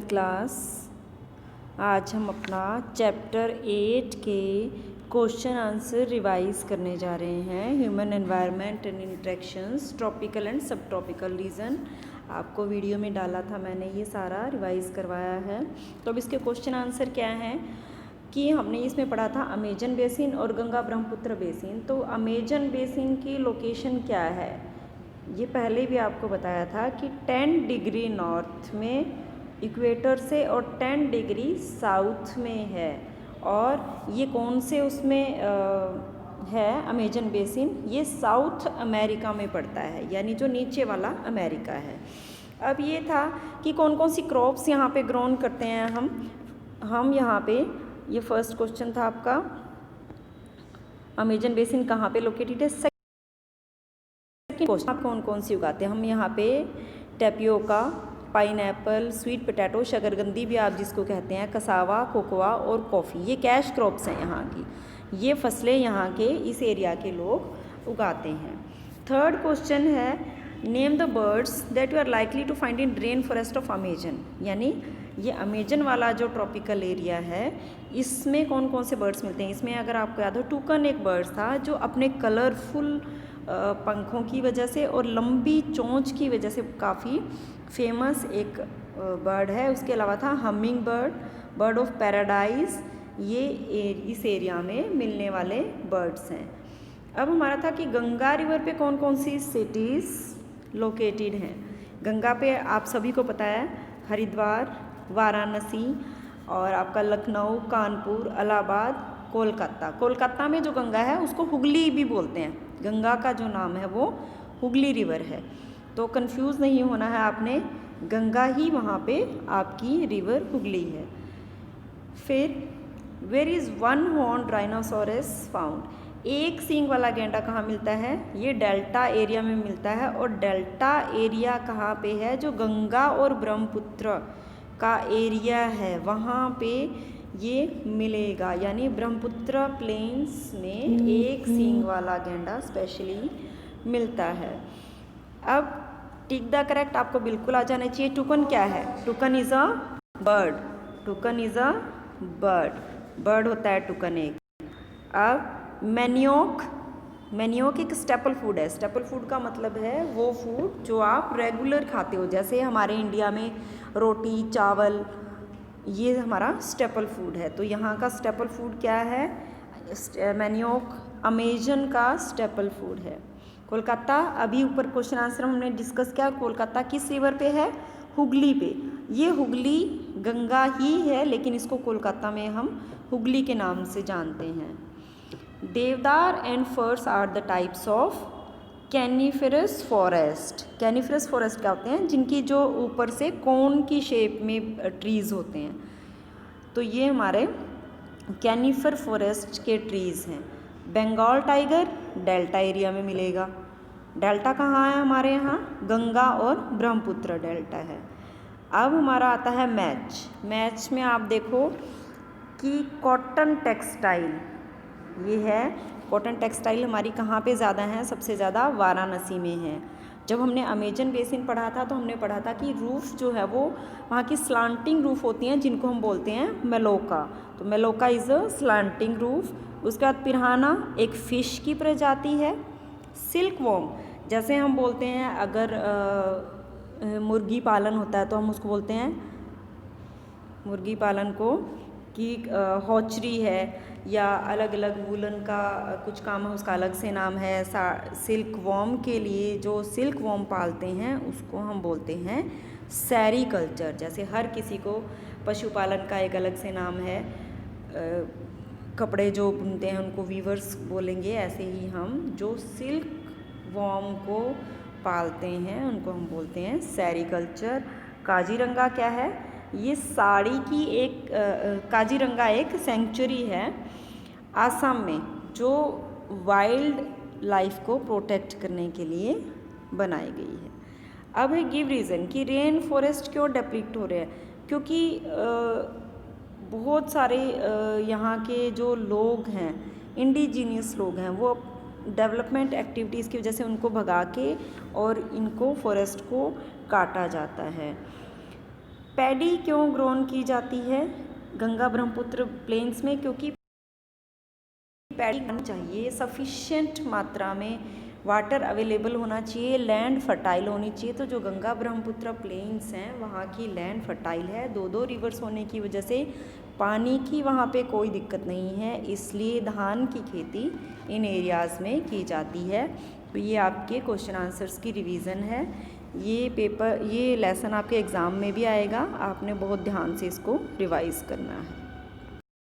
Class आज हम अपना चैप्टर 8 के क्वेश्चन आंसर रिवाइज करने जा रहे हैं। Human environment and interactions, tropical and सब ट्रॉपिकल रीजन। आपको वीडियो में डाला था मैंने, ये सारा रिवाइज करवाया है। तो अब इसके क्वेश्चन आंसर क्या हैं कि हमने इसमें पढ़ा था अमेजन बेसिन और गंगा ब्रह्मपुत्र बेसिन। तो अमेजन बेसिन की लोकेशन क्या है, ये पहले भी आपको बताया था कि 10 डिग्री नॉर्थ में इक्वेटर से और 10 डिग्री साउथ में है। और ये कौन से उसमें है अमेजन बेसिन, ये साउथ अमेरिका में पड़ता है, यानी जो नीचे वाला अमेरिका है। अब ये था कि कौन कौन सी क्रॉप्स यहाँ पे ग्रोन करते हैं हम यहाँ पे, ये फर्स्ट क्वेश्चन था आपका। अमेजन बेसिन कहाँ पे लोकेटेड है, सेकंड क्वेश्चन आप कौन कौन सी उगाते हैं। हम यहाँ पे टेपियोका, पाइनएप्पल, स्वीट पोटैटो, शकरकंदी भी आप जिसको कहते हैं, कसावा, कोकोआ और कॉफ़ी, ये कैश क्रॉप्स हैं यहाँ की। ये फसलें यहाँ के इस एरिया के लोग उगाते हैं। थर्ड क्वेश्चन है name the birds that you are likely to find in rain forest of Amazon, यानी ये अमेजन वाला जो ट्रॉपिकल एरिया है इसमें कौन कौन से बर्ड्स मिलते हैं। इसमें अगर आपको याद हो, टूकन एक बर्ड था जो अपने कलरफुल पंखों की वजह से और लंबी चोंच की वजह से काफ़ी फेमस एक बर्ड है। उसके अलावा था humming bird, bird of paradise, ये इस एरिया में मिलने वाले बर्ड्स हैं। अब हमारा था कि गंगा रिवर पे कौन कौन सी सिटीज़ लोकेटेड हैं। गंगा पे आप सभी को पता है हरिद्वार, वाराणसी और आपका लखनऊ, कानपुर, इलाहाबाद, कोलकाता। कोलकाता में जो गंगा है उसको हुगली भी बोलते हैं, गंगा का जो नाम है वो हुगली रिवर है। तो कंफ्यूज नहीं होना है आपने, गंगा ही वहाँ पे आपकी रिवर हुगली है। फिर where is one horn rhinoceros found, एक सींग वाला गैंडा कहाँ मिलता है, ये डेल्टा एरिया में मिलता है। और डेल्टा एरिया कहाँ पे है, जो गंगा और ब्रह्मपुत्र का एरिया है वहाँ पे ये मिलेगा, यानी ब्रह्मपुत्र प्लेन्स में एक सींग वाला गैंडा स्पेशली मिलता है। अब टिक द करेक्ट आपको बिल्कुल आ जाना चाहिए। टुकन क्या है, toucan is a bird, toucan is a bird, bird होता है टुकन एक। अब मैनियोक, मैनियोक एक स्टेपल फूड है। स्टेपल फूड का मतलब है वो फूड जो आप रेगुलर खाते हो, जैसे हमारे इंडिया में रोटी चावल, ये हमारा स्टेपल फूड है। तो यहाँ का स्टेपल फूड क्या है, मैनियोक अमेजन का स्टेपल फूड है। कोलकाता, अभी ऊपर क्वेश्चन आंसर हमने डिस्कस किया, कोलकाता किस रिवर पे है, हुगली पे। ये हुगली गंगा ही है लेकिन इसको कोलकाता में हम हुगली के नाम से जानते हैं। Deodar and firs are the types of coniferous forest. Coniferous forest क्या होते हैं, जिनकी जो ऊपर से कोन की शेप में ट्रीज़ होते हैं। तो ये हमारे कैनिफर फॉरेस्ट के ट्रीज़ हैं। बंगाल टाइगर डेल्टा एरिया में मिलेगा। डेल्टा कहाँ है हमारे यहाँ, गंगा और ब्रह्मपुत्र डेल्टा है। अब हमारा आता है मैच। मैच में आप देखो कि कॉटन टेक्सटाइल, ये है कॉटन टेक्सटाइल हमारी कहाँ पे ज़्यादा है, सबसे ज़्यादा वाराणसी में है। जब हमने अमेजन बेसिन पढ़ा था तो हमने पढ़ा था कि रूफ़ जो है वो वहाँ की स्लांटिंग रूफ़ होती हैं जिनको हम बोलते हैं मेलोका। तो मेलोका इज़ अ स्लांटिंग रूफ़। उसके बाद पिराना एक फ़िश की प्रजाति है। सिल्क वॉर्म, जैसे हम बोलते हैं अगर मुर्गी पालन होता है तो हम उसको बोलते हैं मुर्गी पालन को कि हॉचरी है, या अलग अलग वूलन का कुछ काम है उसका अलग से नाम है। सिल्क वॉर्म के लिए जो सिल्क वॉर्म पालते हैं उसको हम बोलते हैं सेरीकल्चर। जैसे हर किसी को पशुपालन का एक अलग से नाम है, कपड़े जो बुनते हैं उनको वीवर्स बोलेंगे, ऐसे ही हम जो सिल्क वॉर्म को पालते हैं उनको हम बोलते हैं सेरीकल्चर। काजीरंगा क्या है, ये साड़ी की एक काजीरंगा एक सेंचुरी है आसाम में जो वाइल्ड लाइफ को प्रोटेक्ट करने के लिए बनाई गई है। अब है गिव रीज़न कि रेन फॉरेस्ट क्यों डिप्लीट हो रहे हैं, क्योंकि बहुत सारे यहाँ के जो लोग हैं, इंडिजीनियस लोग हैं, वो डेवलपमेंट एक्टिविटीज़ की वजह से उनको भगा के और इनको फॉरेस्ट को काटा जाता है। पैडी क्यों ग्रोन की जाती है गंगा ब्रह्मपुत्र प्लेन्स में? क्योंकि पैडी होना चाहिए, सफिशिएंट मात्रा में वाटर अवेलेबल होना चाहिए, लैंड फर्टाइल होनी चाहिए। तो जो गंगा ब्रह्मपुत्र प्लेन्स हैं वहाँ की लैंड फर्टाइल है, दो रिवर्स होने की वजह से पानी की वहाँ पे कोई दिक्कत नहीं है, इसलिए धान की खेती इन एरियाज़ में की जाती है। तो ये आपके क्वेश्चन आंसर्स की रिवीजन है। ये लेसन आपके एग्ज़ाम में भी आएगा, आपने बहुत ध्यान से इसको रिवाइज़ करना है।